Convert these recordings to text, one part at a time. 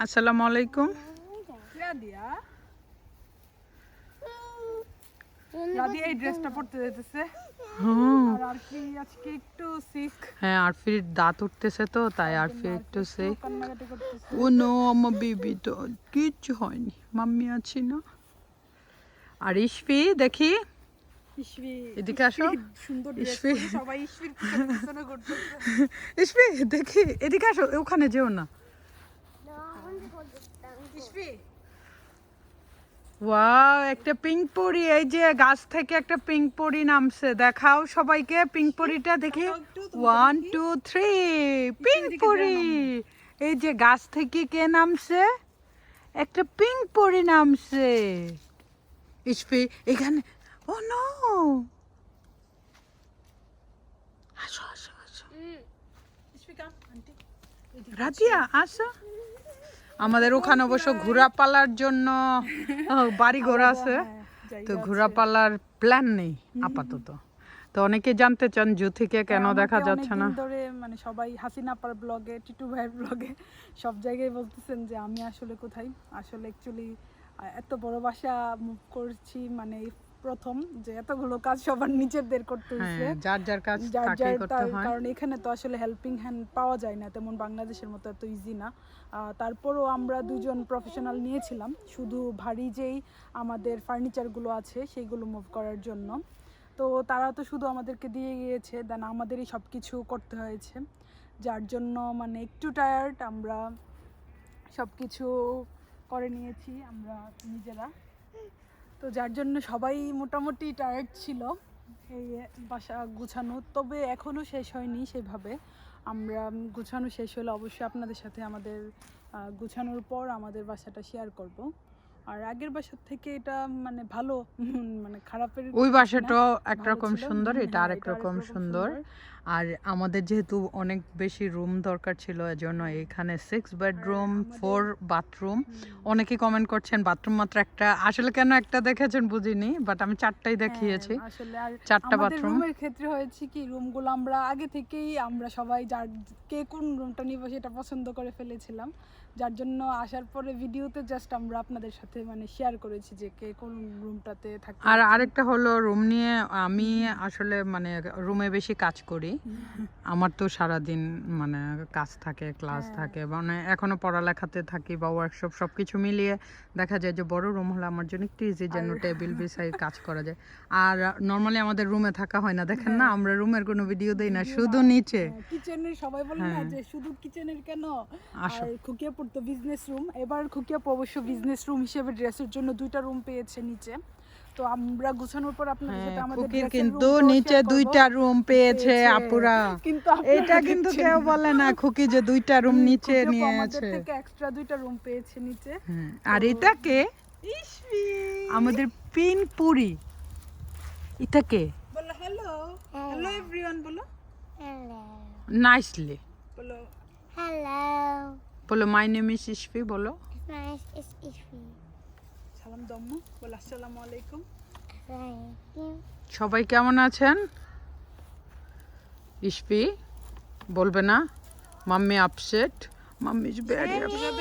আসসালামু আলাইকুম। রাদিয়া এই ড্রেসটা পরতে যেতেছে আর আরফি আজকে একটু সিক। হ্যাঁ, আরফির দাঁত উঠতেছে তো তাই আরফি একটু সিক। কান্নাকাটি করতেছে। ও নো, আমার বেবি তো কিচ্ছু হয়নি, মাম্মি আছি না। আর ইশফি দেখি, ইশফি এদিকে আসো। সুন্দর ড্রেস ইশফি পরে সবাই ইশফির পিছনে ঘুরতেছে। ইশফি দেখি, এদিকে আসো, ওখানে যেও না। ইশফি ওয়াও, একটা পিঙ্ক পরি, এই যে গাছ থেকে একটা পিঙ্ক পরি নামছে, দেখাও সবাইকে পিঙ্ক পরিটা দেখি। 1 2 3 পিঙ্ক পরি। এই যে গাছ থেকে কে নামছে? একটা পিঙ্ক পরি নামছে। ইশফি এখানে। ও নো, আসো আসো আসো, ইশফি কাম আন্টি রাতিয়া আসো। আমাদের ওখানে অবশ্য ঘোড়া পালার জন্য বাড়ি ঘর আছে, তো ঘোড়া পালার প্ল্যান নেই আপাতত। তো অনেকে জানতে চান জু থেকে কেন দেখা যাচ্ছে না। ধরে মানে সবাই হাসিনা আপার ব্লগে, টিটু ভাইয়ের ব্লগে সব জায়গায় বলতেছেন যে আমি আসলে কোথায়। আসলে অ্যাকচুয়ালি এত বড় বাসা মুভ করছি, মানে প্রথম যে এতগুলো কাজ সবার নিজেদের করতে হয়েছে, যার যার কাজ তাকেই করতে হয়। কারণ এখানে তো আসলে হেল্পিং হ্যান্ড পাওয়া যায় না তেমন, বাংলাদেশের মতো এত ইজি না। তারপরও আমরা দুজন প্রফেশনাল নিয়েছিলাম শুধু ভারী যেই আমাদের ফার্নিচারগুলো আছে সেইগুলো মুভ করার জন্য। তো তারা তো শুধু আমাদেরকে দিয়ে গিয়েছে, দেন আমাদেরই সব কিছু করতে হয়েছে, যার জন্য মানে একটু টায়ার্ড। আমরা সব কিছু করে নিয়েছি আমরা নিজেরা, তো যার জন্য সবাই মোটামুটি টায়ার্ড ছিল এই বাসা গুছানো। তবে এখনও শেষ হয়নি সেভাবে, আমরা গুছানো শেষ হলে অবশ্যই আপনাদের সাথে আমাদের গুছানোর পর আমাদের বাসাটা শেয়ার করব। আর আগের বাসার থেকে এটা মানে ভালো, মানে খারাপের ওই বাসাটাও একরকম সুন্দর, এটা আরেক রকম সুন্দর। আর আমাদের যেহেতু অনেক বেশি রুম দরকার ছিল, এজন্য এখানে 6 বেডরুম 4 বাথরুম। অনেকে কমেন্ট করছেন বাথরুম মাত্র একটা, আসলে কেন একটা দেখেছেন বুঝিনি, বাট আমি 4টাই দেখিয়েছি। আসলে আর 4টা আমাদের বাথরুম। রুমের ক্ষেত্রে হয়েছে কি, রুমগুলো আমরা আগে থেকেই আমরা সবাই যার কে কোন রুমটা নিব সেটা পছন্দ করে ফেলেছিলাম, যার জন্য আসার পরে ভিডিওতে জাস্ট আমরা আপনাদের সাথে মানে শেয়ার করেছি যে কে কোন রুমটাতে থাকে। আর আরেকটা হলো রুম নিয়ে আমি আসলে মানে রুমে বেশি কাজ করি। আমার তো সারাদিন মানে কাজ থাকে, ক্লাস থাকে, মানে এখনো পড়ালেখাতে থাকি বা ওয়ার্কশপ, সবকিছু মিলিয়ে দেখা যায় যে বড় রুম হলে আমার জন্য একটু ইজি, যেন টেবিল বিছাই কাজ করা যায়। আর নর্মালি আমাদের রুমে থাকা হয় না, দেখেন না আমরা রুমের কোনো ভিডিও দেই না, শুধু নিচে কিচেনের সবাই বলে না যে শুধু কিচেনের কেন। আর খুকিয়াপুর তো বিজনেস রুম, এবার খুকিয়াপু অবশ্য বিজনেস রুম হিসেবে ড্রেসের জন্য 2টা রুম পেয়েছে নিচে। তো আমরা গুছানোর পর আপনাদের সাথে আমাদের খুকির কিন্তু নিচে 2টা রুম পেয়েছে আপুরা, কিন্তু এটা কিন্তু কেউ বলে না খুকি যে 2টা রুম নিচে নিয়ে আমাদের আছে। থেকে এক্সট্রা 2টা রুম পেয়েছে নিচে। আর এটাকে ইশফি আমাদের পিন পুরি, এটাকে বলো হ্যালো, হ্যালো এভরিওয়ান বলো, Hello. নাইসলি বলো Hello. বলো, মাই নেম ইজ ইশফি বলো। My name is Ify. সালাম দম্মু বলো, আসসালামু আলাইকুম। Thank you. সবাই কেমন আছেন? ইশফি বলবে না mummy upset, mummy is very upset.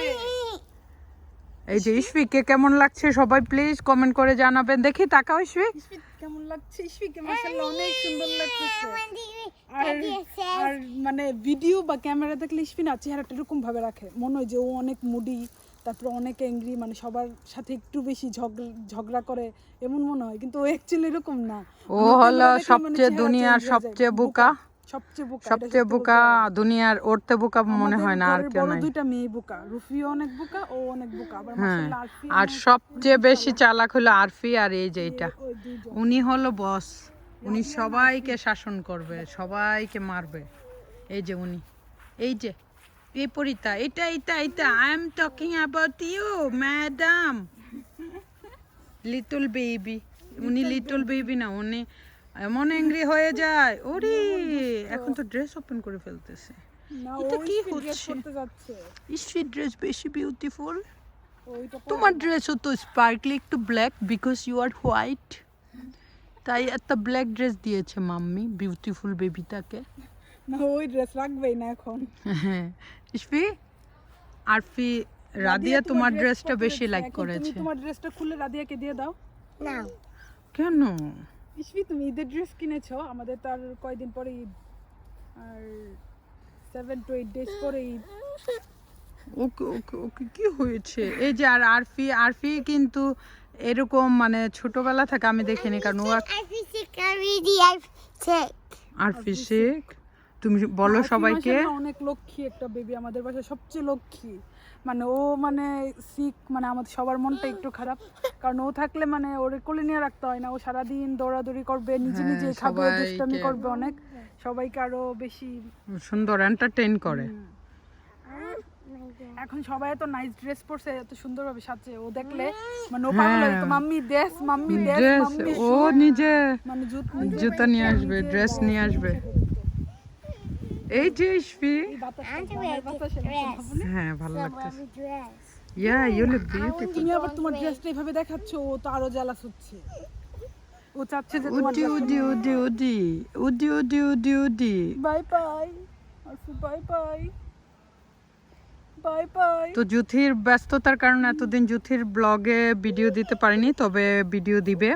এই যে ইশফিকে কেমন লাগছে সবাই প্লিজ কমেন্ট করে জানাবেন। দেখি তাকাও ইশফি, ইশফি কেমন লাগছে? ইশফিকে মাশাআল্লাহ অনেক সুন্দর লাগতেছে। আর মানে ভিডিও বা ক্যামেরা দেখলে ইশফি না চেহারাটা এরকম ভাবে রাখে, মনে হয় যে ও অনেক মুডি, তারপরে অনেক অ্যাংরি, মানে সবার সাথে একটু বেশি ঝগড়া করে এমন মনে হয়, কিন্তু ও অ্যাকচুয়ালি এরকম না। ও হলো সবচেয়ে দুনিয়ার সবচেয়ে বোকা, সবচেয়ে বোকা দুনিয়ার, ওরতে বোকা মনে হয় না আর কেউ নাই। 2টা মেয়ে বোকা, রুফিও অনেক বোকা, ও অনেক বোকা, আবার মাশাআল্লাহ আরফি। আর সবচেয়ে বেশি চালাক হলো আরফি, আর এই যে এটা উনি হলো বস, উনি সবাইকে শাসন করবে, সবাইকে মারবে। এই যে উনি, এই যে এই পরিতা, এটা এটা এটা I am talking about you madam little baby. উনি লিটল বেবি না, উনি এমন অ্যাংরি হয়ে যায়। ওরে এখন তো ড্রেস ওপেন করে ফেলতেছে, এটা কি হচ্ছে? ইশফি ড্রেস বেশি বিউটিফুল, তোমার ড্রেসও তো স্পার্কলি একটু black because you are white, তাই একটা ব্ল্যাক ড্রেস দিয়েছে মাম্মি বিউটিফুল বেবিটাকে। না ওই ড্রেস রাখবেই না এখন। হ্যাঁ ইশফি, আরফি রাদিয়া তোমার dress ড্রেসটা পছন্দ বেশি হয়েছে। লাইক এখন করেছে। তুমি তোমার ড্রেসটা খুলে রাদিয়াকে দিয়ে দাও। Now. কেন? ইসফি তুমি ঈদের ড্রেস কিনেছো, আমাদের তার কয়দিন পরে ঈদ, আর 7 to 8 days পরে ঈদ। ওকে ওকে ওকে কি হয়েছে? এই যে আর আরফি আরফি কিন্তু এরকম মানে ছোটবেলা থেকে আমি দেখিনি, কারণ ও I think already I've checked. Arfi Sheikh. তুমি বলো আরফি সবাইকে। মাশাআল্লাহ অনেক লক্ষ্মী একটা বেবি, আমাদের বাসায় সবচেয়ে লক্ষ্মী। মানে ও মানে সিক, মানে আমাদের সবার মনটা একটু খারাপ, কারণ ও থাকলে মানে ওরে কোলে নিয়ে রাখতে হয় না, ও সারাদিন দৌড়াদৌড়ি করবে, নিজে হ্যাঁ, নিজে খাবে, সবাইকে- দুষ্টামি করবে অনেক, সবাইকে আরো বেশি। সুন্দর এন্টারটেইন করে। এখন সবাই এত নাইস ড্রেস পরছে, এত সুন্দরভাবে সাজছে, ও দেখলে মানে ও পাগল হয়ে যেত, মাম্মি দেশ, মাম্মি দেশ, ড্রেস মাম্মি ও নিজে মানে জুতা নিয়ে আসবে, ড্রেস নিয়ে আসবে। এই যে ইসফি। হ্যাঁ ভালো লাগতেছে। Dress. Yeah you look beautiful. তুমি আবার তোমার ড্রেসটা এইভাবে দেখাচ্ছ, ও তো আরো জেলাস হচ্ছে, ও চাচ্ছে যে তোমার উডি উডি উডি উডি উডি উডি উডি উডি। Bye bye Arfu, bye bye bye bye. তো জুথির ব্যস্ততার কারণে এতদিন জুথির ব্লগে ভিডিও দিতে পারিনি, তবে ভিডিও দিবে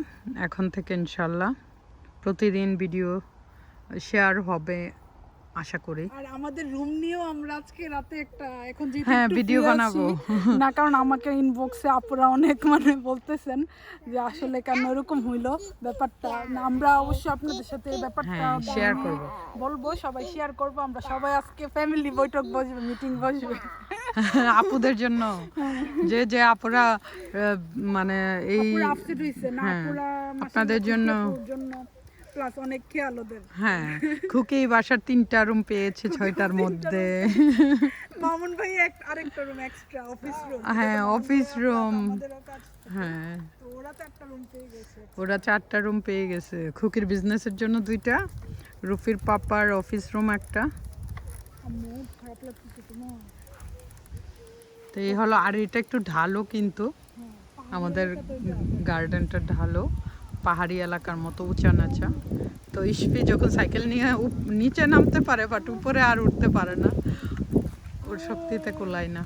এখন থেকে ইনশাল্লাহ। প্রতিদিন ভিডিও শেয়ার হবে আশা করি। আর আমাদের রুম নিয়েও আমরা আজকে রাতে একটা, এখন যে হ্যাঁ, ভিডিও বানাবো। না, কারণ আমাকে ইনবক্সে আপুরা অনেক মানে বলতেছেন যে আসলে কেন এরকম হইলো ব্যাপারটা, না আমরা অবশ্যই আপনাদের সাথে এই ব্যাপারটা হ্যাঁ, share করবো। বলবো, সবাই শেয়ার করব, আমরা সবাই আজকে ফ্যামিলি বৈঠক বসবে, মিটিং বসবে। আপুদের জন্য যে যে আপুরা মানে এই আপুরা আপসেট হইছে না, হ্যাঁ, আপুরা আপনাদের জন্য প্লাস অনেক খেয়াল ওদের। হ্যাঁ, খুকি বাসার 3টা রুম পেয়েছে 6টার মধ্যে। মামুন ভাই আরেকটা রুম এক্সট্রা, অফিস রুম। হ্যাঁ, অফিস রুম। আমাদেরও কাজ, হ্যাঁ, তো ওরা তো একটা রুম পেয়ে গেছে। ওরা 4টা রুম পেয়ে গেছে। খুকির বিজনেসের জন্য 2টা, রুফির পাপার অফিস রুম একটা। আম্মু খারাপ লাগছে তোমার? তো এই হলো, আর এটা একটু ঢালো কিন্তু আমাদের গার্ডেনটা ঢালো, পাহাড়ি এলাকার মতো উঁচা নাচা। তো ইসফি যখন সাইকেল নিয়ে নিচে নামতে পারে, বাট উপরে আর উঠতে পারে না, ওর শক্তিতে কোলায় না।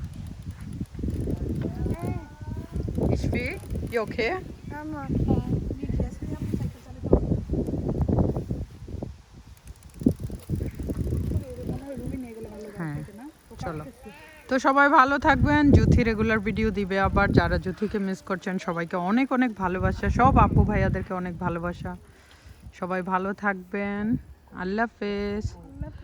Isfi, you okay? I'm okay. হ্যাঁ, চলো। তো সবাই ভালো থাকবেন। জুথি রেগুলার ভিডিও দিবে আবার। যারা জুথিকে মিস করছেন সবাইকে অনেক অনেক ভালোবাসা, সব আপু ভাইয়াদেরকে অনেক ভালোবাসা। সবাই ভালো থাকবেন। আল্লাহ হাফেজ।